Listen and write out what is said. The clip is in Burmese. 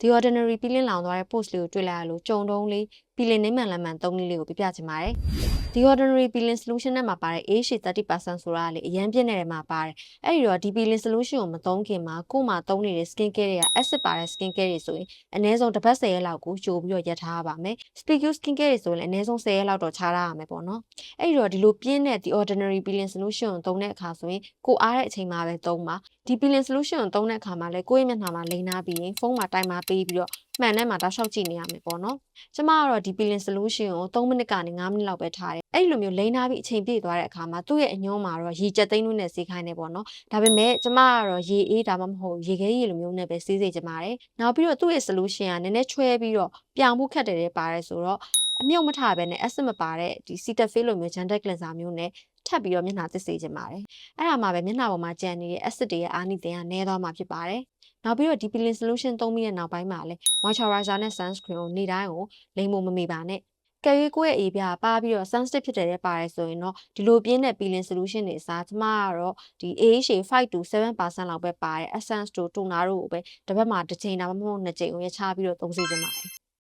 The Ordinary ပြီးလင်းလောင်သွားတဲ့ post လေးကိုတွေ့လိုက်ရလို့ကြုံတုံးလေးပြီးလင်းနေမှန်လမ်းမှန်3နည်းလေးကိုပြပြချင်ပါတယ်။ The Ordinary ပြီးလင်း solution နဲ့မှာပါတဲ့ AH 30% ဆိုတာလေအရင်ပြည့်နေတဲ့မှာပါတယ်။အဲ့ဒီတော့ဒီပြီးလင်း solution ကိုမသုံးခင်မှာကို့မှာသုံးနေတဲ့ skin care တွေက acid ပါတဲ့ skin care တွေဆိုရင်အနည်းဆုံးတစ်ပတ်10ရက်လောက်ကိုကြိုပြီးတော့ရက်ထားရပါမယ်။ Speaker skin care တွေဆိုရင်လည်းအနည်းဆုံး10ရက်လောက်တော့ခြားထားရမယ်ပေါ့နော်။အဲ့ဒီတော့ဒီလိုပြင်းတဲ့ The Ordinary ပြီးလင်း solution ကိုသုံးတဲ့အခါဆိုရင်ကိုအားတဲ့အချိန်မှာပဲသုံးပါ။ဒီပြီးလင်း solution ကိုသုံးတဲ့အခါမှာလည်းကိုယ့်ရဲ့မျက်နှာမှာလိမ်နာပြီးရင်ဖုန်းမှာတိုင်မှာပေးပြီးတော့မှန်ထဲမှာတောက်လျှောက်ကြည့်နေရမယ်ပေါ့နော်။ကျမကတော့ဒီ peeling solution ကို3မိနစ်ကနေ5မိနစ်လောက်ပဲထားတယ်။အဲ့လိုမျိုးလိမ့်ထားပြီးအချိန်ပြည့်သွားတဲ့အခါမှာသူ့ရဲ့အညွှန်းမှာတော့ရေကြက်သိန်းနဲ့စေးခိုင်းနေပေါ့နော်။ဒါပေမဲ့ကျမကတော့ရေအေးဒါမှမဟုတ်ရေခဲရေလိုမျိုးနဲ့ပဲစေးစေချင်ပါတယ်။နောက်ပြီးတော့သူ့ရဲ့ solution ကနည်းနည်းချွဲပြီးတော့ပြောင်မှုခက်တယ်ပါတယ်ဆိုတော့အမြုပ်မထပဲနဲ့ acid မပါတဲ့ဒီ Cetaphil လိုမျိုး gentle cleanser မျိုးနဲ့ထပ်ပြီးတော့မျက်နှာသစ်စေချင်ပါတယ်။အဲ့ဒါမှပဲမျက်နှာပေါ်မှာကျန်နေတဲ့ acid တွေရဲ့အာနိသင်ကနည်းသွားမှာဖြစ်ပါတယ်။နောက်ပြီးတော့ဒီ peeling solution သုံးပြီးတဲ့နောက်ပိုင်းမှာလည်း moisturizer နဲ့ sunscreen ကိုနေ့တိုင်းကိုလိမ့်ဖို့မမေ့ပါနဲ့။ကဲ၍ကိုယ့်ရဲ့အပြားပါပြီးတော့ sensitive ဖြစ်တယ်ပါတယ်ဆိုရင်တော့ဒီလိုပြင်းတဲ့ peeling solution တွေအစားကျမကတော့ဒီ AHA 5 to 7% လောက်ပဲပါတဲ့ essence တို့ toner တို့ကိုပဲတစ်ပတ်မှာတစ်ချိန်ဒါမှမဟုတ်2ချိန်ကိုရချပြီးတော့သုံးစေချင်ပါတယ်